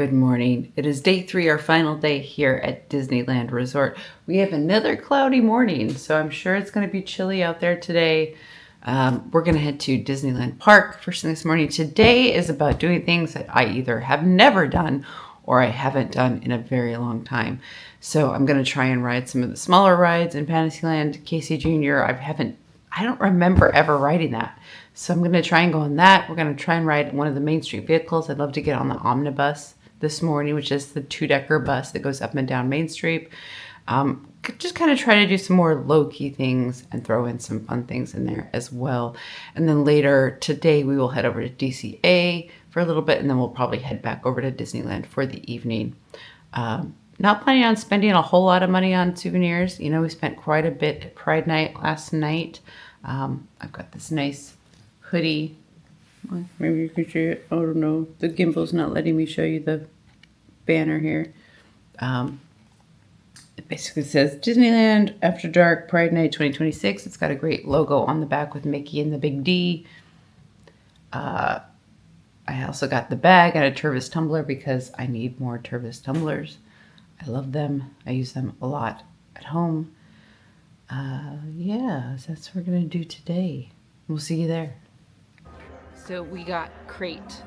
Good morning. It is day 3, our final day here at Disneyland Resort. We have another cloudy morning, so I'm sure it's going to be chilly out there today. We're going to head to Disneyland Park first thing this morning. Today is about doing things that I either have never done or I haven't done in a very long time. So I'm going to try and ride some of the smaller rides in Fantasyland. Casey Jr., I don't remember ever riding that. So I'm going to try and go on that. We're going to try and ride one of the Main Street vehicles. I'd love to get on the omnibus this morning, which is the 2-decker bus that goes up and down Main Street. Just kind of try to do some more low-key things and throw in some fun things in there as well. And then later today, we will head over to DCA for a little bit, and then we'll probably head back over to Disneyland for the evening. Not planning on spending a whole lot of money on souvenirs. You know, we spent quite a bit at Pride Night last night. I've got this nice hoodie. Maybe you can show it. I don't know. The gimbal's not letting me show you the banner here. It basically says Disneyland After Dark Pride Night 2026. It's got a great logo on the back with Mickey and the big D. I also got the bag and a Tervis tumbler because I need more Tervis tumblers. I love them. I use them a lot at home. Yeah, so that's what we're going to do today. We'll see you there. So we got Crate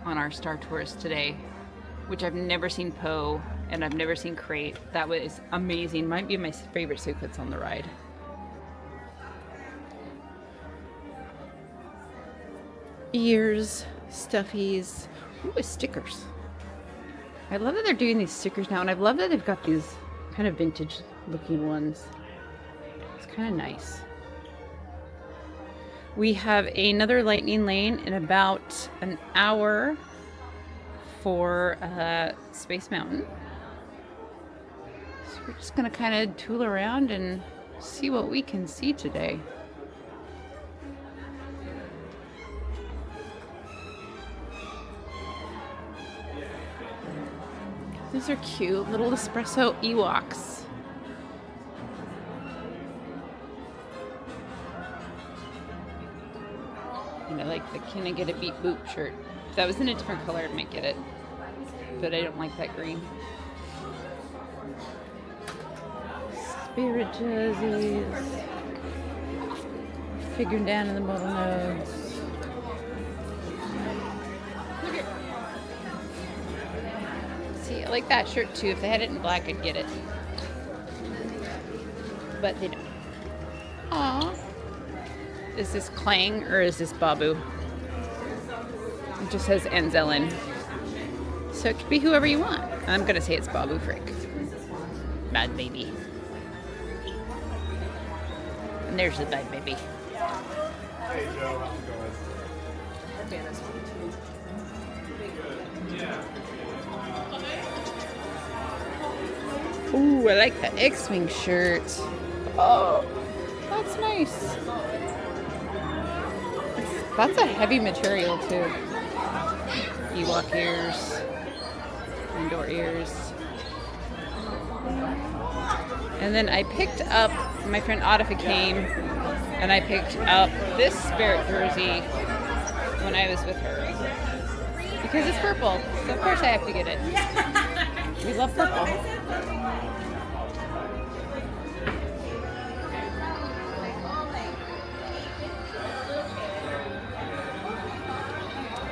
on our Star Tours today, which I've never seen Poe and I've never seen Crate. That was amazing. Might be my favorite sequence on the ride. Ears, stuffies, ooh, stickers. I love that they're doing these stickers now, and I love that they've got these kind of vintage looking ones. It's kind of nice. We have another lightning lane in about an hour for Space Mountain. So we're just going to kind of tool around and see what we can see today. These are cute little espresso Ewoks. And I like the Can I Get a Beep Boop shirt. If that was in a different color, I might get it. But I don't like that green. Spirit jerseys. Figuring down in the bottlenose. See, I like that shirt too. If they had it in black, I'd get it. But they don't. Aww. Is this Clang or is this Babu? It just says Anzelin. So it could be whoever you want. I'm going to say it's Babu Frick. Bad baby. And there's the bad baby. Hey Joe, how's it going? Ooh, I like the X-Wing shirt. Oh, that's nice. That's a heavy material too. Ewok ears, indoor ears. And then I picked up, my friend Audifa came, and I picked up this Spirit jersey when I was with her. Because it's purple, so of course I have to get it. We love purple.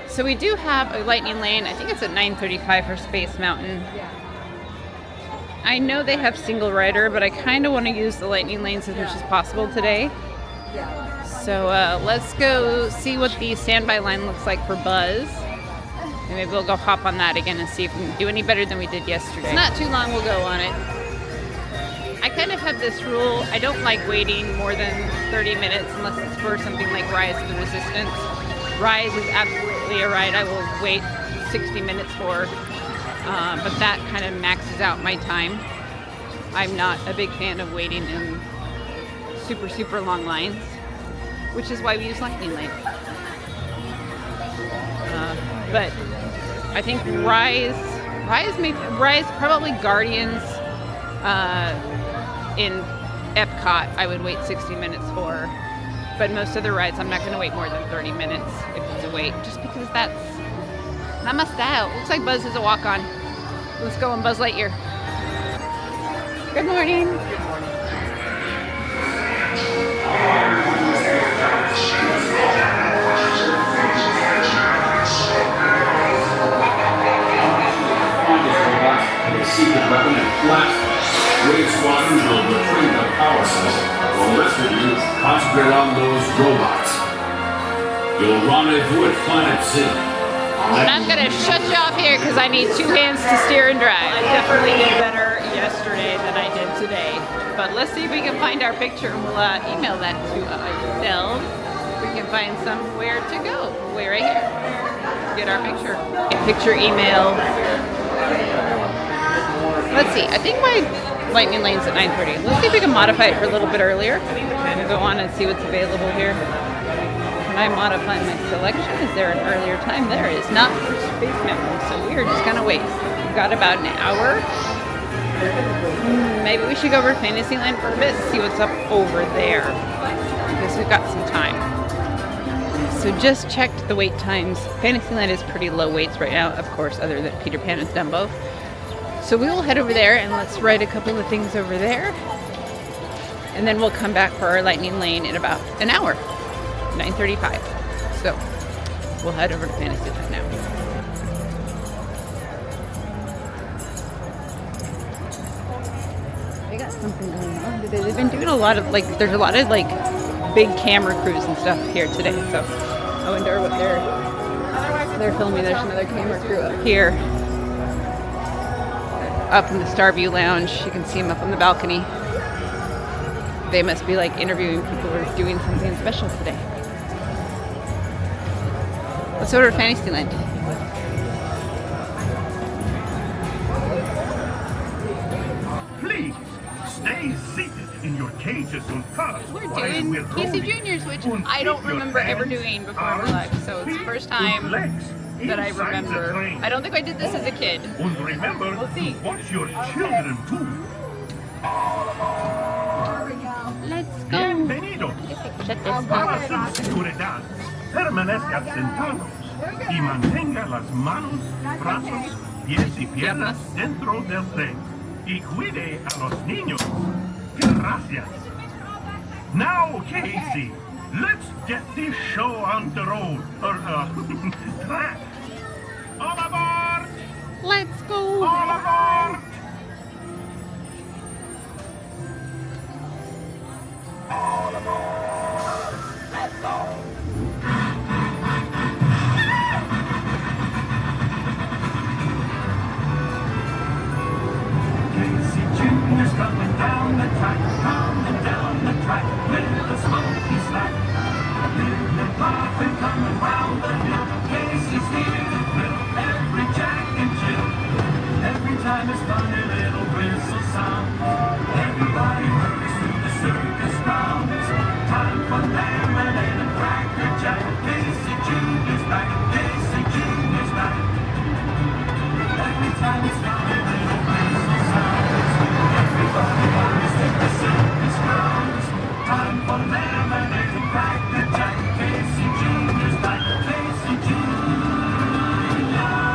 So we do have a lightning lane. I think it's at 9:35 for Space Mountain. I know they have single rider, but I kind of want to use the lightning lanes as much as possible today. So let's go see what the standby line looks like for Buzz. And maybe we'll go hop on that again and see if we can do any better than we did yesterday. It's not too long, we'll go on it. I kind of have this rule. I don't like waiting more than 30 minutes unless it's for something like Rise of the Resistance. Rise is absolutely a ride I will wait 60 minutes for, but that kind of maxes out my time. I'm not a big fan of waiting in super, super long lines, which is why we use Lightning Lane. But I think Rise, probably Guardians in Epcot, I would wait 60 minutes for. But most of the rides, I'm not going to wait more than 30 minutes if it's a wait, just because that's Namaste. Looks like Buzz is a walk-on. Let's go on Buzz Lightyear. Good morning. Secret weapon and blast Raid squadrons will retrieve the power cell, while the rest of you concentrate on those robots. You'll rendezvous at Planet C. I'm gonna shut you off here because I need 2 hands to steer and drive. I definitely did better yesterday than I did today. But let's see if we can find our picture and we'll email that to ourselves. We can find somewhere to go. Wait, right here. Get our picture. Picture email. Let's see. I think my lightning lane's at 9:30. Let's see if we can modify it for a little bit earlier. We'll go on and see what's available here. Can I modify my selection? Is there an earlier time? There is not for Space Mountain, so we're just gonna wait. We've got about an hour. Maybe we should go over to Fantasyland for a bit and see what's up over there, because we've got some time. So just checked the wait times. Fantasyland is pretty low waits right now, of course, other than Peter Pan and Dumbo. So we will head over there and let's write a couple of things over there. And then we'll come back for our lightning lane in about an hour, 9:35. So we'll head over to Fantasyland now. They got something going on today. They've been doing a lot of, there's a lot of, big camera crews and stuff here today. So I wonder what they're filming. There's another camera crew up here. Up in the Starview Lounge. You can see them up on the balcony. They must be interviewing people who are doing something special today. Let's order Fantasyland. Please stay seated in your cages and cars. We're while doing we're Casey rolling. Juniors, which Und I don't keep your remember ever hands, doing before in my arms, life. So it's the feet, first und time legs that I inside the remember. train. I don't think I did this as a kid. And remember We'll see. to watch your children too. Let's go. Bienvenidos. Shut Para this su off. seguridad, permanezca sentados y mantenga las manos, brazos, pies y piernas dentro del tren. Y cuide a los niños. Gracias. Now, Casey, let's get this show on the road, or track. All aboard! Let's go. All aboard! All aboard! Let's go! Casey Jr.'s coming down the track, with a smoky slack. Little laughing coming round the hill. Casey's here to thrill every Jack and Jill. Every time his funny little whistle sounds, everybody hurries to the circus grounds. Time for lemonade and cracker jack. Casey Jr.'s back, Casey Jr.'s back. Every time his funny little whistle sounds, everybody hurries to the circus grounds. Time for lemonade and cracker jack. Casey Jr.'s back, Casey Jr.'s back.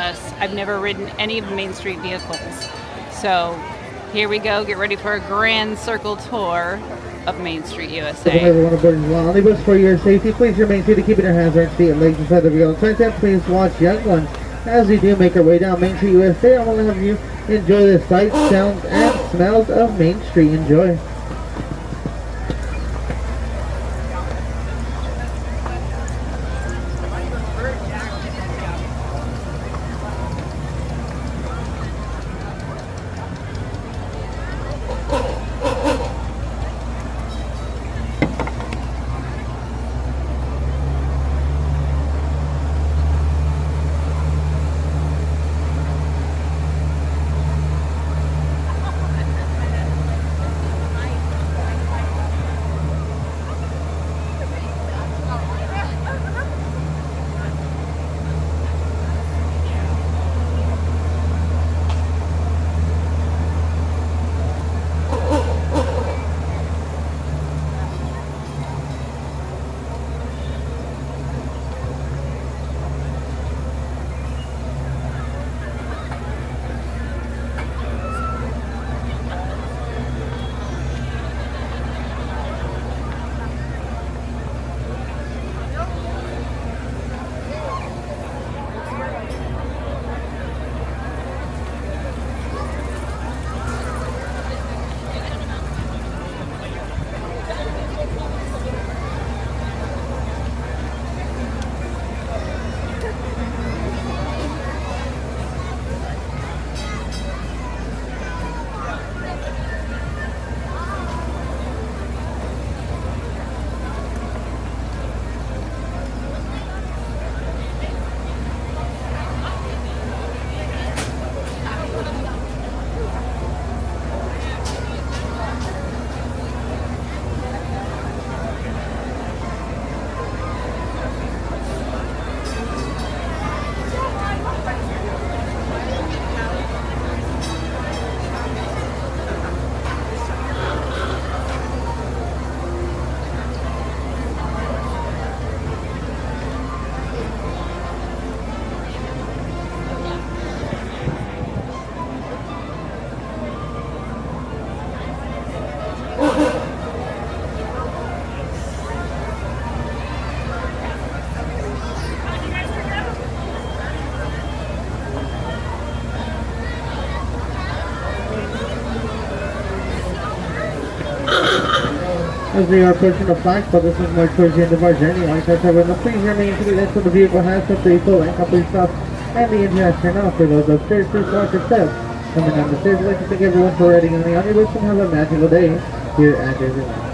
plus. I've never ridden any of the Main Street vehicles. So here we go. Get ready for a grand circle tour of Main Street, Welcome USA. everyone aboard the omnibus. For your safety, please remain seated, keeping your hands on your feet and legs inside the vehicle. Time, please watch young ones as we do make our way down Main Street, USA. I want to have you enjoy the sights, sounds, and smells of Main Street. Enjoy. As we are approaching the flagpole, this is more towards the end of our journey. Like I said, please remain seated until the vehicle has come to a full and complete stop and the engine has turned off. For those upstairs, please watch your steps. Coming down the stairs, I'd like to thank everyone for riding on the omnibus and have a magical day here at Disneyland.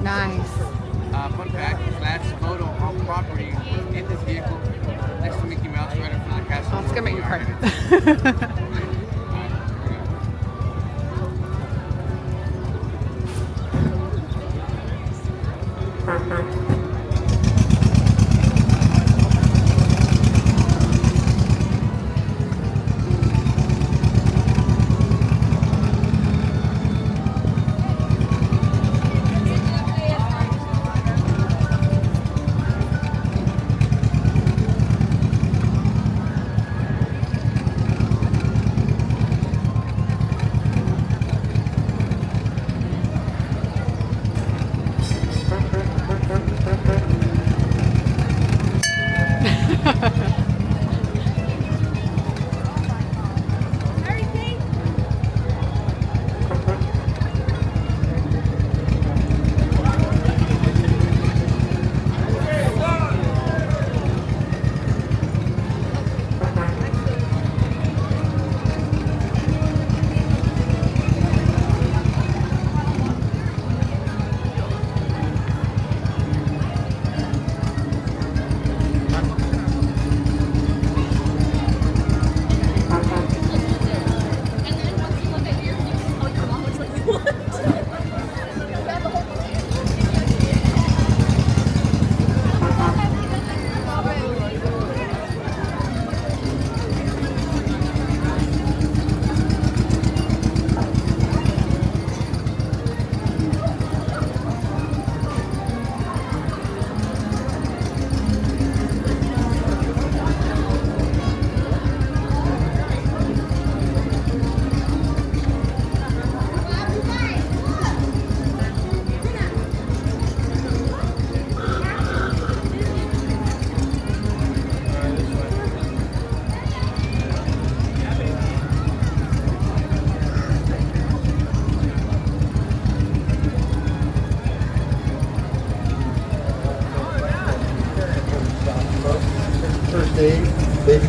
Nice. Fun fact, last photo on property in this vehicle next to Mickey Mouse right in front of the castle. Oh, it's gonna make me cry.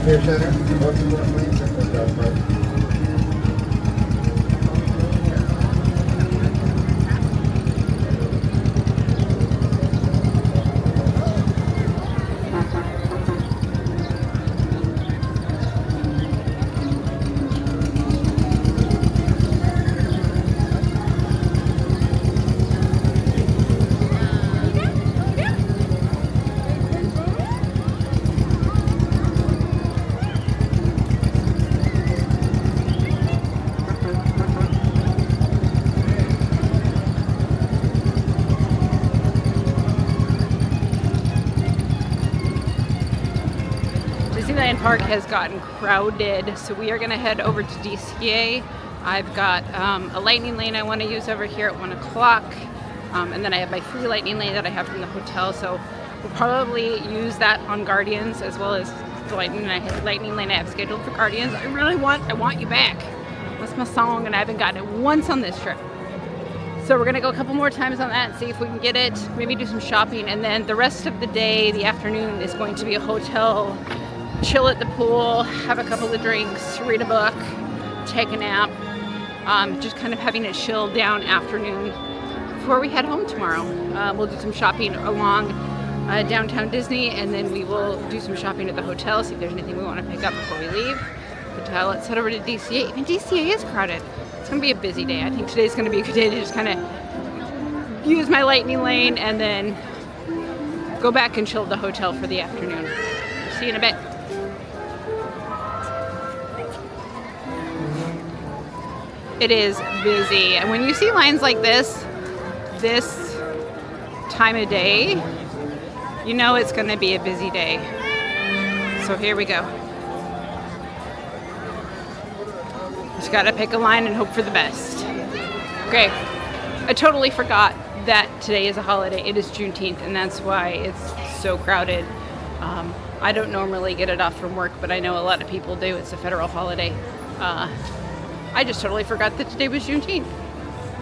Pier Center, welcome to the plane, Central South Park. Disneyland Park has gotten crowded, so we are going to head over to DCA. I've got a lightning lane I want to use over here at 1 o'clock, and then I have my free lightning lane that I have from the hotel, so we'll probably use that on Guardians as well as the lightning lane I have scheduled for Guardians. I Want You Back. That's my song, and I haven't gotten it once on this trip. So we're gonna go a couple more times on that and see if we can get it, maybe do some shopping, and then the rest of the day, the afternoon, is going to be a hotel, chill at the pool, have a couple of drinks, read a book, take a nap, just kind of having a chill down afternoon before we head home tomorrow. We'll do some shopping along downtown Disney, and then we will do some shopping at the hotel, see if there's anything we want to pick up before we leave. But let's head over to DCA. Even DCA is crowded. It's going to be a busy day. I think today's going to be a good day to just kind of use my lightning lane and then go back and chill at the hotel for the afternoon. See you in a bit. It is busy, and when you see lines like this time of day, you know it's going to be a busy day. So here we go. Just got to pick a line and hope for the best. Okay, I totally forgot that today is a holiday. It is Juneteenth, and that's why it's so crowded. I don't normally get it off from work, but I know a lot of people do. It's a federal holiday. I just totally forgot that today was Juneteenth.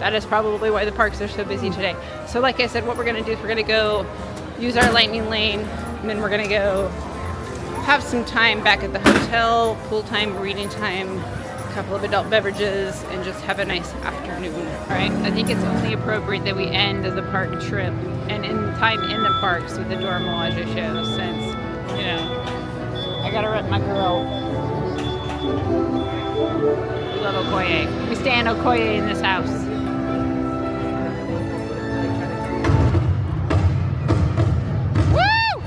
That is probably why the parks are so busy today. So like I said, what we're going to do is we're going to go use our lightning lane, and then we're going to go have some time back at the hotel, pool time, reading time, a couple of adult beverages, and just have a nice afternoon. All right, I think it's only appropriate that we end the park trip and in time in the parks with the Dora Milaje show, since, you know, I got to rep my girl. We love Okoye. We stand Okoye in this house. Woo!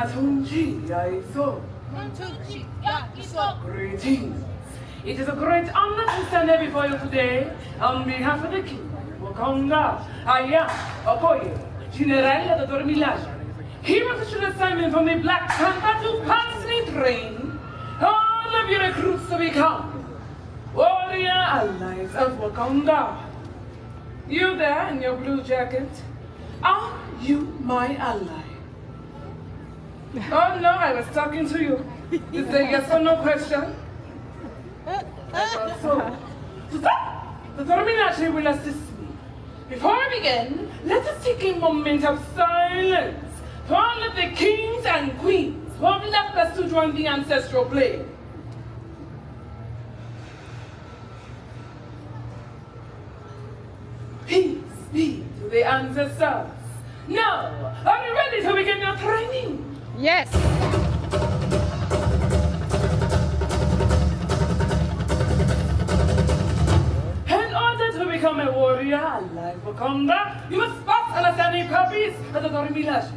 Matunji Yaiso. Greetings. It is a great honor to stand here before you today on behalf of the king. Wakonga, Aya, Okoye, General of the Dormilaje. He was issued assignment from the Black Panther to personally train all of your recruits to become warrior allies of Wakanda. You there in your blue jacket, are you my ally? Oh no, I was talking to you. Is there yes or no question? I thought so. The Terminator will assist me. Before we begin, let us take a moment of silence for all of the kings and queens who have left us to join the ancestral plane. Peace be to the ancestors. Now, are you ready to begin your training? Yes. In order to become a warrior like Wakanda, you must first understand the purpose of the Torimilashi.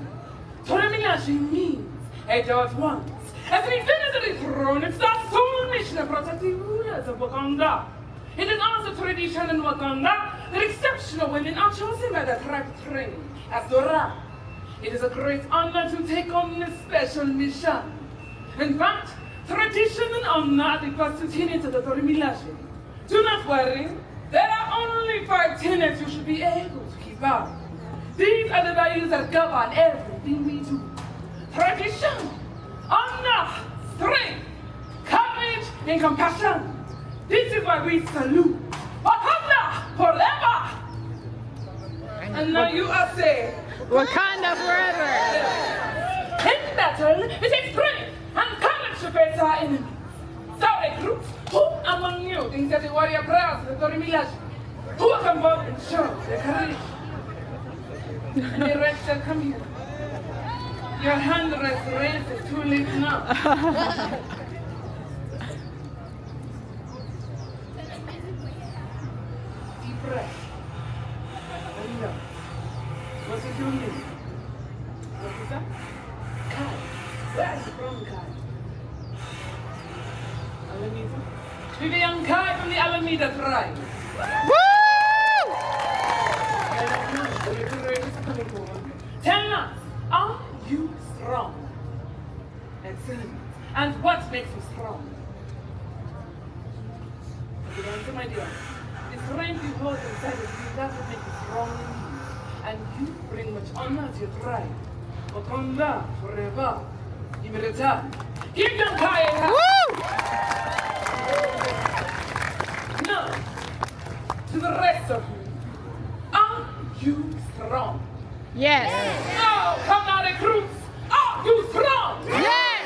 Torimilashi means a just once. As an infinite throne, it's the sole mission of protect the rulers of Wakanda. It is also tradition in Wakanda that exceptional women are chosen by the tribe training as Dora. It is a great honor to take on this special mission. In fact, tradition and honor are the first two tenets of the Torimilashi. Do not worry, there are only 5 tenets you should be able to keep up. These are the values that govern everything we do. Tradition, honor, strength, courage, and compassion. This is why we salute Wakanda forever. And now you are saying, Wakanda forever. in battle, it takes strength and courage to face our enemies. So recruits, who among you thinks that the warrior prayers the Torimilashi? Who will come forward and show their courage? And the rest shall come here. Your hand rest raised is too late now. Deep breath. And up. What is your name? What is that? Kai. Where are you from, Kai? Alameda? Vivian Kai from the Alameda tribe. Tell us, are you strong? Excellent. And what makes you strong? Good answer, my dear. The strength you hold inside of you, that will make you strong indeed. And you bring much honor to your tribe. Wakanda forever. Give it a time. Give them Kai a hand. Now, to the rest of you, are you strong? Yes. Now, come now, recruits. Are you strong? Yes.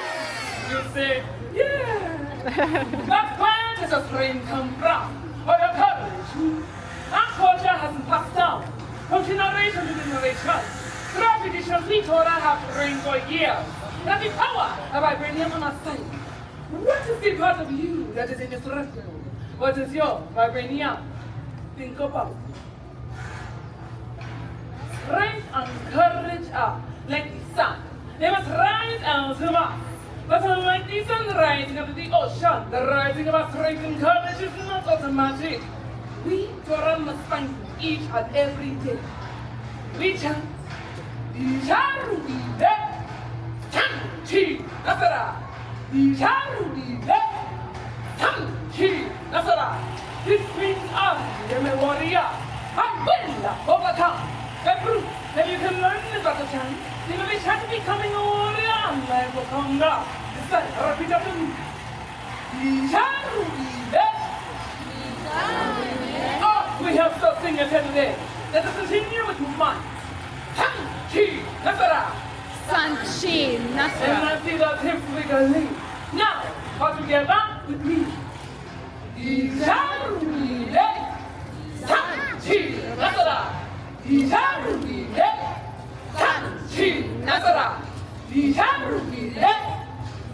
You say, yeah. That's where does your strength come from? Or your courage? Our culture hasn't passed down from generation to generation. Throughout traditions, we Torah have trained for years. That the power of vibranium on our side. What is the part of you that is indestructible? What is your vibranium? Think about it. Strength and courage are like the sun. They must rise and survive. But unlike the sun rising out of the ocean, the rising of our strength and courage is not automatic. We Torah must find each and every day. We chant, Dijarubibe, Tanchi, Nasara, Dijarubibe, Tanchi, Nasara. This means I am a warrior. I will overcome. The proof that you can learn this battle chant, you will be chance of becoming a warrior and life will come down. This time, repeat after me. Dijarubibe. Oh, we have so singers here today. Let us continue with movement. Sanchi Nasara. Sanchi And Nasara. I see those hips wiggling. Now, all together with me. Dijarubibe. Sanchi Nasara. Dijarubibe. Sanchi Nasara. Dijarubibe.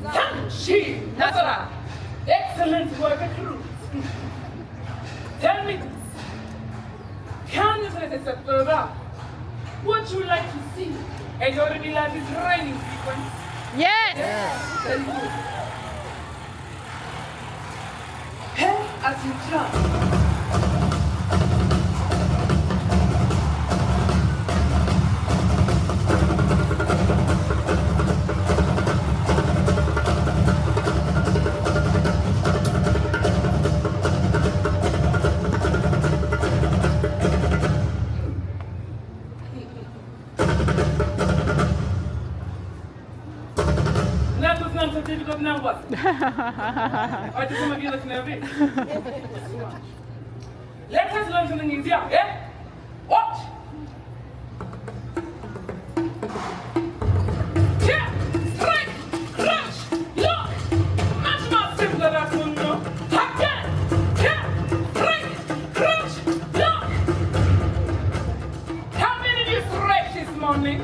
Sanchi Nasara. Excellent work, recruits. Tell me this. Can you take a step further? Would you like to see a Dorimilashi training sequence Yes! Very good. Head as you jump. That was not so difficult now, was it? Or do some of you look nervous? Let us learn something easier, eh? Watch! Jab, strike, crouch, lock! Much more simpler that one, no? Again! Jab, strike, crouch, lock! How many of you stretched this morning?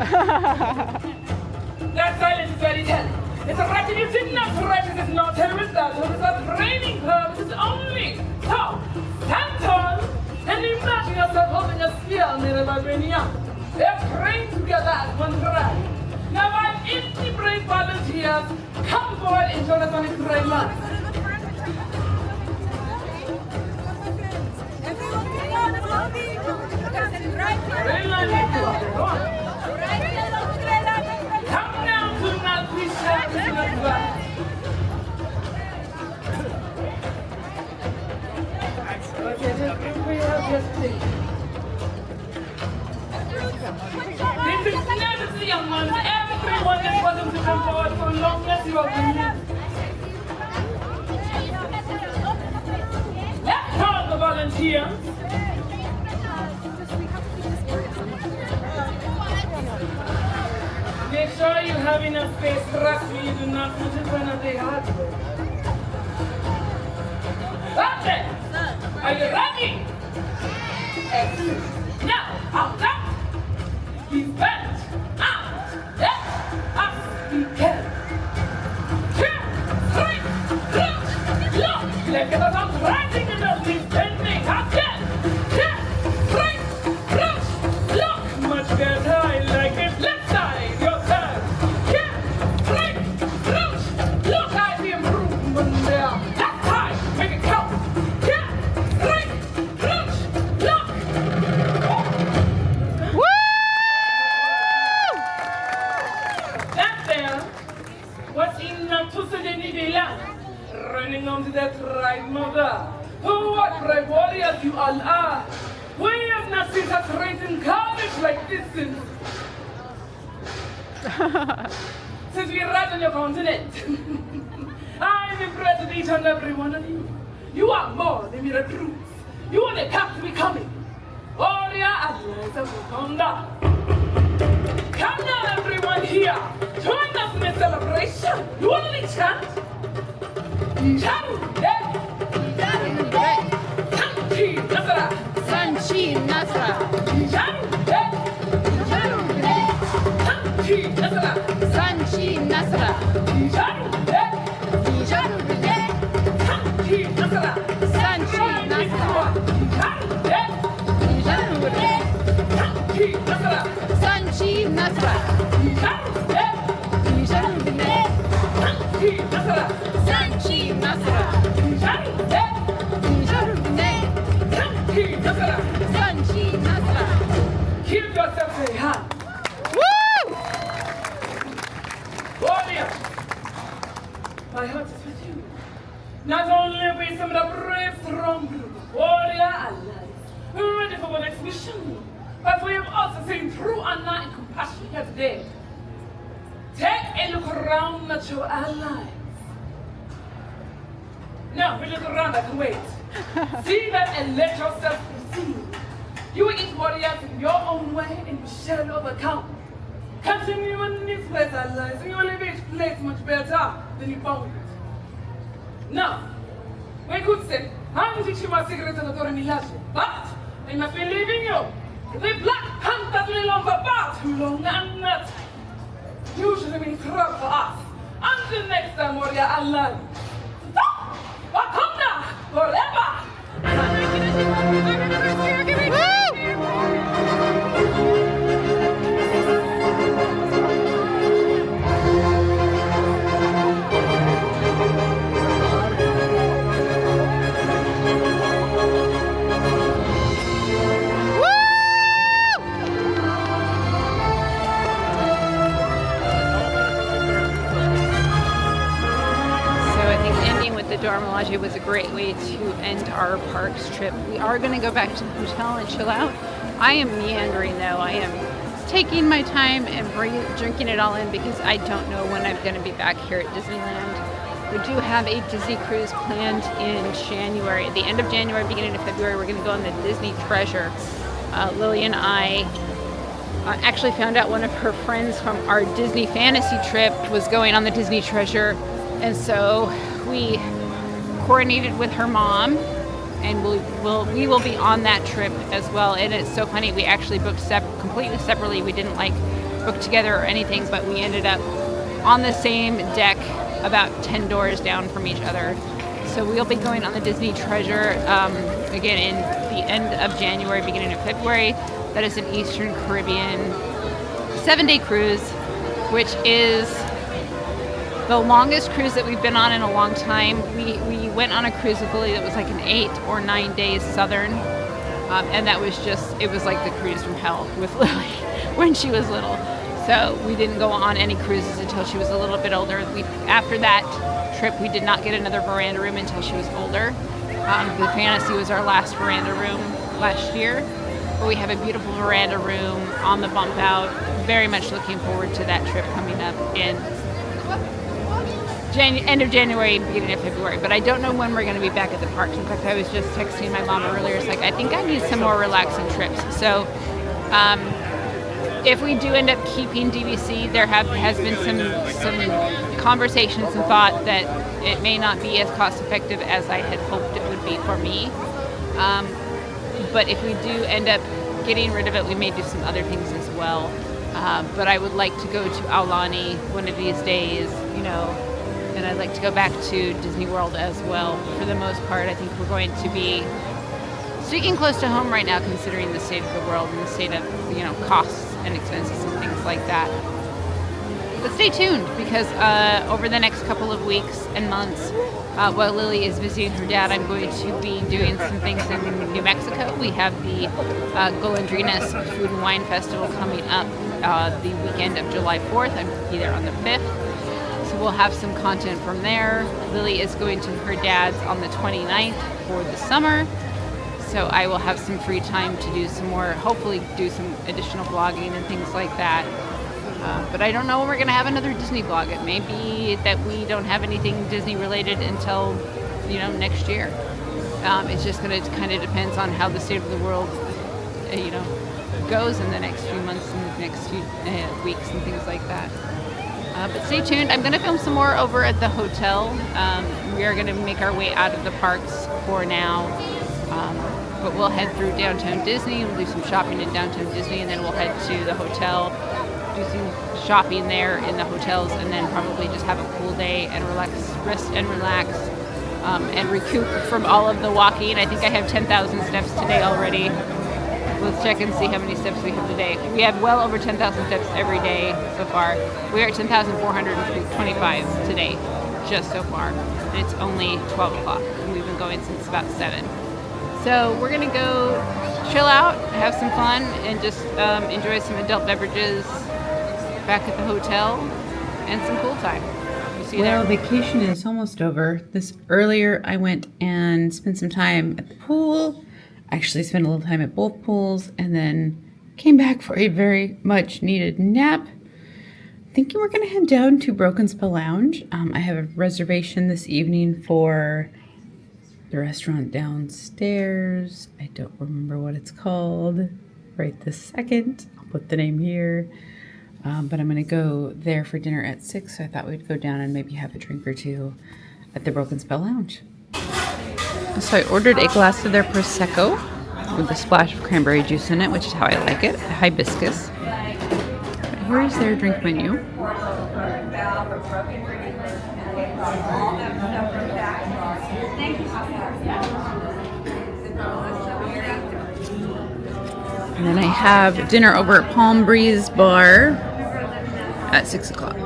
That silence is very telling. It's a right if you did not stretch, it is not a result. It is a training purposes only. So, stand tall and imagine yourself holding a spear made of vibranium. They're trained together as one tribe. Now, while if the brave volunteers come forward and join us on this brave line. Brave line, go on. Come down to not be shy in the glass. Okay, just give me your just please. This is never the young ones. Everyone is welcome to come forward so long as you are willing. Let's call the volunteers. Make sure you have enough space for us so you do not put it on a big hard way. Okay, are you ready? Excellent. Now, out up. He's bent. Out. Let us begin. Two, three, look, look. Look at us up rising and us he's bending. Again. Two, three, look. Much better. I like it. Left side. Your turn. Two, three, look. I see improvement there. That time. Make it count. Two, three, look. That there was enough to suddenly be running onto that right mother. Oh, what brave warriors you all are. We have not seen such racing carnage like this since we arrived on your continent. I'm impressed with each and every one of you. You are more than mere recruits. You only have to be coming. Warrior allies of Wakanda. Come now, everyone here. Join us in the celebration. You want to chant? Sanchi Nasara. Sanchi Nasra. Sanchi Nasara. Sanchi Nasra. Sanchi Nasara. Sanchi Nasra. Sanchi Nasara. Sanchi Nasra. Sanchi Nasara. Sanchi Nasra. Sanchi Nasara. Sanchi Nasra. Give yourself a hand. Woo! Warriors, my heart is with you. Not only are we some of the brave, strong group of warrior allies who are ready for our next mission, but we have also seen true honor and compassion here today. Take a look around at your allies. Now, we look around, I can wait. See them and let yourself be seen. You will each warriors in your own way and you shall overcome. Continue in this place, allies, and you will leave each place much better than you found it. Now, we could say, I'm teaching my secrets of the Torah Milaje, but I must be leaving you. The Black Panther will longer bar too long, and that usually means crap for us. Until next time, warrior allies. Wakanda forever! Maje was a great way to end our parks trip. We are going to go back to the hotel and chill out. I am meandering though. I am taking my time and drinking it all in because I don't know when I'm going to be back here at Disneyland. We do have a Disney cruise planned in January. At the end of January, beginning of February, we're going to go on the Disney Treasure. Lily and I actually found out one of her friends from our Disney Fantasy trip was going on the Disney Treasure, and so we coordinated with her mom, and we will be on that trip as well. And it's so funny, we actually booked completely separately. We didn't book together or anything, but we ended up on the same deck about 10 doors down from each other. So we'll be going on the Disney Treasure again in the end of January, beginning of February. That is an Eastern Caribbean 7-day cruise, which is the longest cruise that we've been on in a long time. We went on a cruise with Lily that was like an 8 or 9 days Southern, and that was it was like the cruise from hell with Lily when she was little. So we didn't go on any cruises until she was a little bit older. After that trip, we did not get another veranda room until she was older. The Fantasy was our last veranda room last year, but we have a beautiful veranda room on the bump out. Very much looking forward to that trip coming up in end of January, beginning of February. But I don't know when we're going to be back at the parks. In fact, I was just texting my mom earlier. It's like, I think I need some more relaxing trips. So if we do end up keeping DVC, there has been some conversations and thought that it may not be as cost effective as I had hoped it would be for me. But if we do end up getting rid of it, we may do some other things as well. But I would like to go to Aulani one of these days, and I'd like to go back to Disney World as well. For the most part, I think we're going to be sticking close to home right now, considering the state of the world and the state of, costs and expenses and things like that. But stay tuned, because over the next couple of weeks and months, while Lily is visiting her dad, I'm going to be doing some things in New Mexico. We have the Golondrinas Food and Wine Festival coming up the weekend of July 4th. I'm going to be there on the 5th. So we'll have some content from there. Lily is going to her dad's on the 29th for the summer. So I will have some free time to do some more, hopefully do some additional vlogging and things like that. But I don't know when we're going to have another Disney vlog. It may be that we don't have anything Disney related until, next year. It's just going to kind of depends on how the state of the world, goes in the next few months and the next few weeks and things like that. But stay tuned. I'm going to film some more over at the hotel. We are going to make our way out of the parks for now. But we'll head through downtown Disney. We'll do some shopping in downtown Disney, and then we'll head to the hotel, do some shopping there in the hotels, and then probably just have a cool day and rest and relax, and recoup from all of the walking. I think I have 10,000 steps today already. Let's check and see how many steps we have today. We have well over 10,000 steps every day so far. We are at 10,425 today, just so far. And it's only 12 o'clock, and we've been going since about 7. So we're gonna go chill out, have some fun, and just enjoy some adult beverages back at the hotel and some pool time. We'll see you there. Well, vacation is almost over. Earlier I went and spent some time at the pool. Actually spent a little time at both pools, and then came back for a very much needed nap. Thinking we're gonna head down to Broken Spell Lounge. I have a reservation this evening for the restaurant downstairs. I don't remember what it's called right this second. I'll put the name here. But I'm gonna go there for dinner at 6, so I thought we'd go down and maybe have a drink or two at the Broken Spell Lounge. So I ordered a glass of their Prosecco with a splash of cranberry juice in it, which is how I like it, hibiscus. But here is their drink menu. And then I have dinner over at Palm Breeze Bar at 6 o'clock.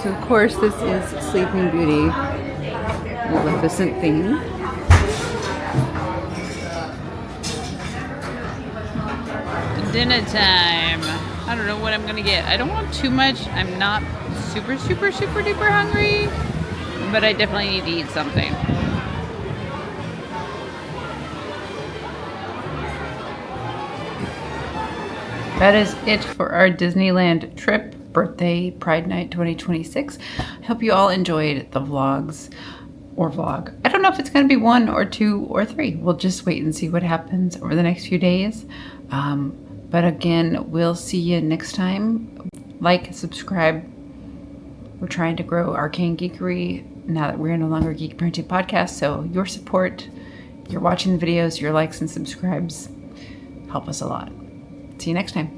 So of course this is Sleeping Beauty, Maleficent theme. Dinner time. I don't know what I'm gonna get. I don't want too much. I'm not super duper hungry, but I definitely need to eat something. That is it for our Disneyland trip, birthday Pride Night 2026. I hope you all enjoyed the vlogs or vlog. I don't know if it's going to be 1 or 2 or 3. We'll just wait and see what happens over the next few days. But again, we'll see you next time. Like, subscribe. We're trying to grow Arcane Geekery now that we're no longer Geek Parenting Podcast. So your support, your watching the videos, your likes and subscribes help us a lot. See you next time.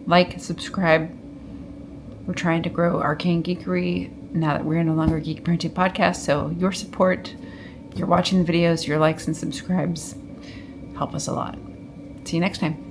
Like, subscribe. We're trying to grow Arcane Geekery now that we're no longer Geek Parenting Podcast. So your support, your watching the videos, your likes and subscribes help us a lot. See you next time.